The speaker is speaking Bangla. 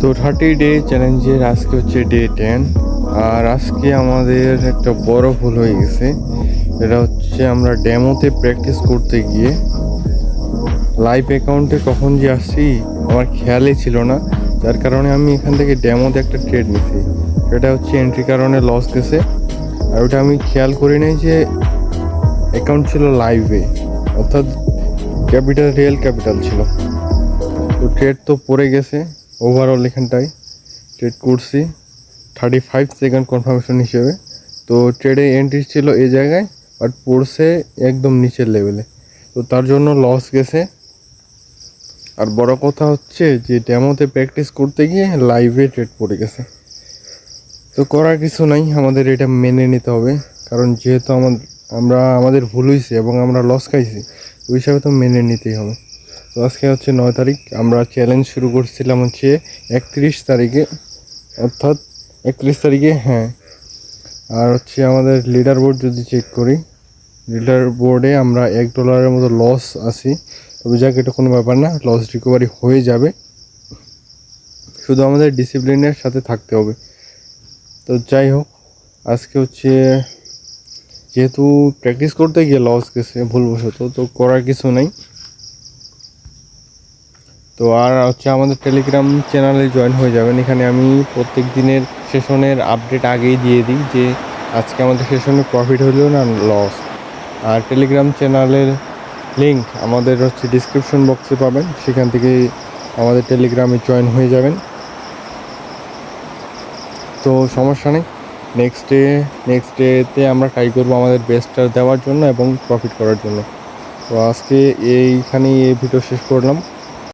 তো 30 ডে চ্যালেঞ্জের আজকে হচ্ছে ডে 10। আর আজকে আমাদের একটা বড় ভুল হয়ে গেছে। এটা হচ্ছে আমরা ডেমোতে প্র্যাকটিস করতে গিয়ে লাইভ অ্যাকাউন্টে কখন যে আসছি আমার খেয়ালই ছিল না, যার কারণে আমি এখান থেকে ডেমোতে একটা ট্রেড নিছি। সেটা হচ্ছে এন্ট্রি কারণে লস গেছে। আর ওটা আমি খেয়াল করি নাই যে অ্যাকাউন্ট ছিল লাইভে, অর্থাৎ ক্যাপিটাল রিয়েল ক্যাপিটাল ছিল। তো ট্রেড তো পড়ে গেছে ওভারঅল এখানটায়। ট্রেড করছি 35 সেকেন্ড কনফার্মেশন হিসেবে। তো ট্রেডে এন্ট্রি ছিল এই জায়গায়, বাট পড়ছে একদম নিচের লেভেলে। তো তার জন্য লস গেছে। আর বড় কথা হচ্ছে যে ডেমোতে প্র্যাকটিস করতে গিয়ে লাইভে ট্রেড পড়ে গেছে। তো করার কিছু নাই, আমাদের এটা মেনে নিতে হবে। কারণ যেহেতু আমাদের ভুল হয়েছে এবং আমরা লস খাইছি, ওই হিসাবে তো মেনে নিতেই হবে। তো আজকে হচ্ছে 9 তারিখ, আমরা চ্যালেঞ্জ শুরু করছিলাম হচ্ছে 31 তারিখে, অর্থাৎ 31 তারিখে, হ্যাঁ। আর হচ্ছে আমাদের লিডার বোর্ড যদি চেক করি, লিডার বোর্ডে আমরা $1 মতো লস আছি। তবে যাক, এটা কোনো ব্যাপার না, লস রিকভারি হয়ে যাবে। শুধু আমাদের ডিসিপ্লিনের সাথে থাকতে হবে। তো যাই হোক, আজকে হচ্ছে যেহেতু প্র্যাকটিস করতে গিয়ে লস গেছে ভুলবশত, তো করার কিছু নাই। তো আর হচ্ছে আমাদের টেলিগ্রাম চ্যানেলে জয়েন হয়ে যাবেন। এখানে আমি প্রত্যেক দিনের সেশনের আপডেট আগেই দিয়ে দিই যে আজকে আমাদের সেশনে প্রফিট হলো না লস। আর টেলিগ্রাম চ্যানেলের লিঙ্ক আমাদের হচ্ছে ডিসক্রিপশন বক্সে পাবেন, সেখান থেকে আমাদের টেলিগ্রামে জয়েন হয়ে যাবেন। তো সমস্যা নেই, নেক্সট ডেতে আমরা ট্রাই করবো আমাদের বেস্টটা দেওয়ার জন্য এবং প্রফিট করার জন্য। তো আজকে এইখানেই এই ভিডিও শেষ করলাম।